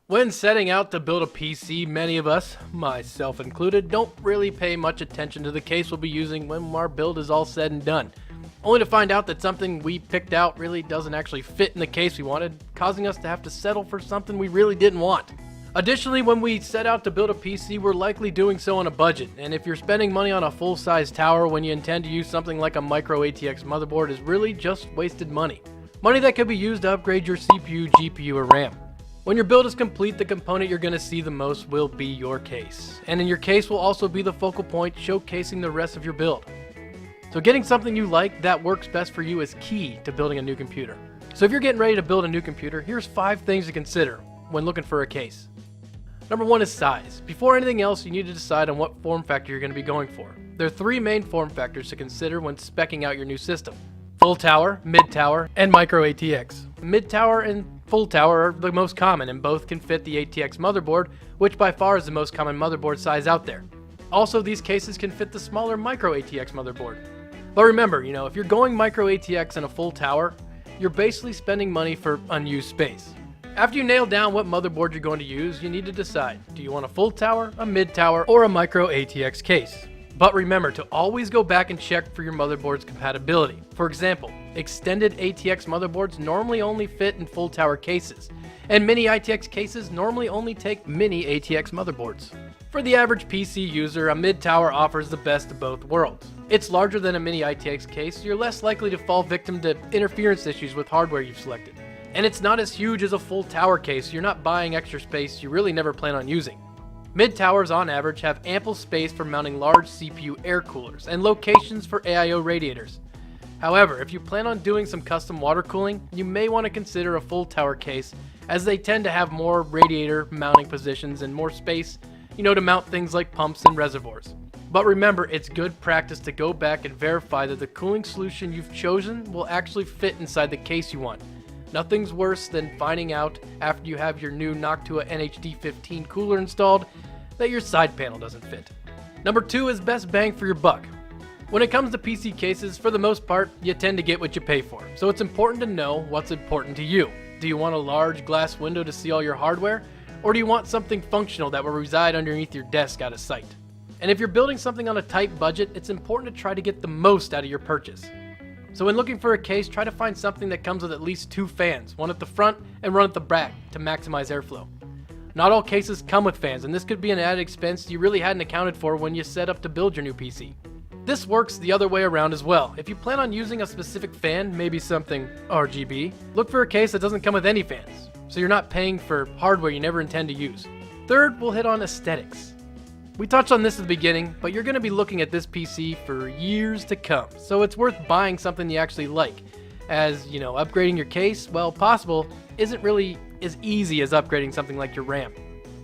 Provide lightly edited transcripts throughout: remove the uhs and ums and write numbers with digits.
When setting out to build a PC, many of us, myself included, don't really pay much attention to the case we'll be using when our build is all said and done, only to find out that something we picked out really doesn't actually fit in the case we wanted, causing us to have to settle for something we really didn't want. Additionally, when we set out to build a PC, we're likely doing so on a budget, and if you're spending money on a full-size tower when you intend to use something like a micro ATX motherboard is really just wasted money. Money that could be used to upgrade your CPU, GPU, or RAM. When your build is complete, the component you're going to see the most will be your case. And in your case will also be the focal point showcasing the rest of your build. So getting something you like that works best for you is key to building a new computer. So if you're getting ready to build a new computer, here's 5 things to consider when looking for a case. Number 1 is size. Before anything else, you need to decide on what form factor you're going to be going for. There are 3 main form factors to consider when speccing out your new system: full tower, mid tower, and micro ATX. Mid tower and full tower are the most common, and both can fit the ATX motherboard, which by far is the most common motherboard size out there. Also, these cases can fit the smaller micro ATX motherboard. But remember, if you're going micro ATX and a full tower, you're basically spending money for unused space. After you nail down what motherboard you're going to use, you need to decide, do you want a full tower, a mid tower, or a micro ATX case? But remember to always go back and check for your motherboard's compatibility. For example, extended ATX motherboards normally only fit in full tower cases, and mini ITX cases normally only take mini ATX motherboards. For the average PC user, a mid tower offers the best of both worlds. It's larger than a mini ITX case, so you're less likely to fall victim to interference issues with hardware you've selected. And it's not as huge as a full tower case, so you're not buying extra space you really never plan on using. Mid towers on average have ample space for mounting large CPU air coolers and locations for AIO radiators. However, if you plan on doing some custom water cooling, you may want to consider a full tower case, as they tend to have more radiator mounting positions and more space, to mount things like pumps and reservoirs. But remember, it's good practice to go back and verify that the cooling solution you've chosen will actually fit inside the case you want. Nothing's worse than finding out after you have your new Noctua NHD15 cooler installed that your side panel doesn't fit. Number 2 is best bang for your buck. When it comes to PC cases, for the most part, you tend to get what you pay for, so it's important to know what's important to you. Do you want a large glass window to see all your hardware, or do you want something functional that will reside underneath your desk out of sight? And if you're building something on a tight budget, it's important to try to get the most out of your purchase. So when looking for a case, try to find something that comes with at least 2 fans, one at the front and one at the back, to maximize airflow. Not all cases come with fans, and this could be an added expense you really hadn't accounted for when you set up to build your new PC. This works the other way around as well. If you plan on using a specific fan, maybe something RGB, look for a case that doesn't come with any fans, so you're not paying for hardware you never intend to use. Third, we'll hit on aesthetics. We touched on this at the beginning, but you're going to be looking at this PC for years to come, so it's worth buying something you actually like, as, upgrading your case, while possible, isn't really as easy as upgrading something like your RAM.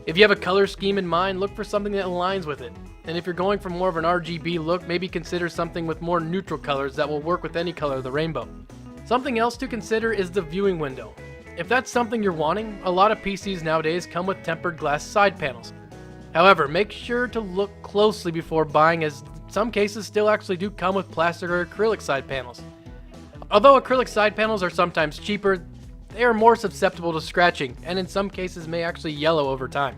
If you have a color scheme in mind, look for something that aligns with it. And if you're going for more of an RGB look, maybe consider something with more neutral colors that will work with any color of the rainbow. Something else to consider is the viewing window. If that's something you're wanting, a lot of PCs nowadays come with tempered glass side panels. However, make sure to look closely before buying, as some cases still actually do come with plastic or acrylic side panels. Although acrylic side panels are sometimes cheaper, they are more susceptible to scratching, and in some cases may actually yellow over time.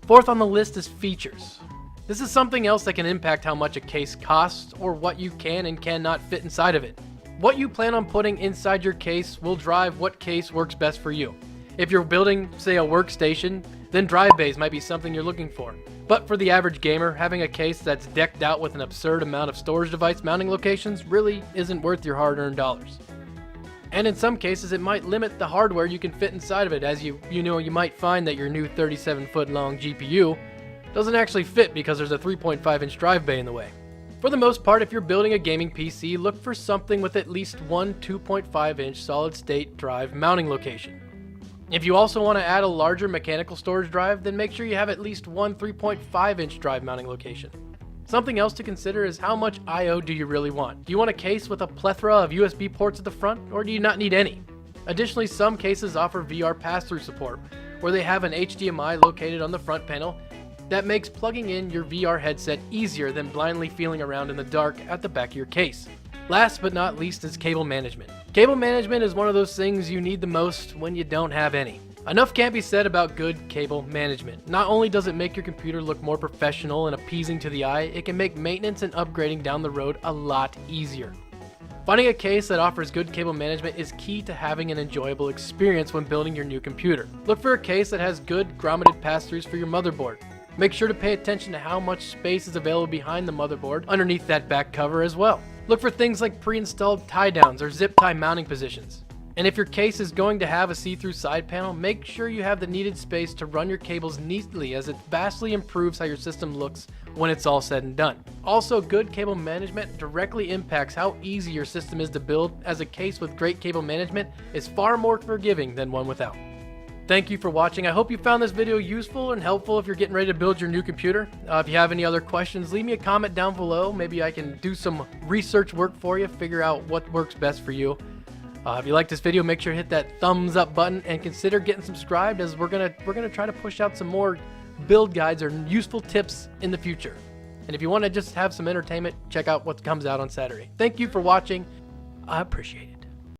Fourth on the list is features. This is something else that can impact how much a case costs or what you can and cannot fit inside of it. What you plan on putting inside your case will drive what case works best for you. If you're building, say, a workstation, then drive bays might be something you're looking for. But for the average gamer, having a case that's decked out with an absurd amount of storage device mounting locations really isn't worth your hard-earned dollars. And in some cases, it might limit the hardware you can fit inside of it, as you might find that your new 37-foot long GPU doesn't actually fit because there's a 3.5-inch drive bay in the way. For the most part, if you're building a gaming PC, look for something with at least one 2.5-inch solid-state drive mounting location. If you also want to add a larger mechanical storage drive, then make sure you have at least one 3.5-inch drive mounting location. Something else to consider is how much I/O do you really want? Do you want a case with a plethora of USB ports at the front, or do you not need any? Additionally, some cases offer VR pass-through support, where they have an HDMI located on the front panel that makes plugging in your VR headset easier than blindly feeling around in the dark at the back of your case. Last but not least is cable management. Cable management is one of those things you need the most when you don't have any. Enough can't be said about good cable management. Not only does it make your computer look more professional and appeasing to the eye, it can make maintenance and upgrading down the road a lot easier. Finding a case that offers good cable management is key to having an enjoyable experience when building your new computer. Look for a case that has good grommeted pass-throughs for your motherboard. Make sure to pay attention to how much space is available behind the motherboard underneath that back cover as well. Look for things like pre-installed tie downs or zip tie mounting positions. And if your case is going to have a see-through side panel, make sure you have the needed space to run your cables neatly, as it vastly improves how your system looks when it's all said and done. Also, good cable management directly impacts how easy your system is to build, as a case with great cable management is far more forgiving than one without. Thank you for watching. I hope you found this video useful and helpful if you're getting ready to build your new computer. If you have any other questions, leave me a comment down below. Maybe I can do some research work for you, figure out what works best for you. If you like this video, make sure to hit that thumbs up button and consider getting subscribed, as we're gonna try to push out some more build guides or useful tips in the future. And if you want to just have some entertainment, check out what comes out on Saturday. Thank you for watching. I appreciate it.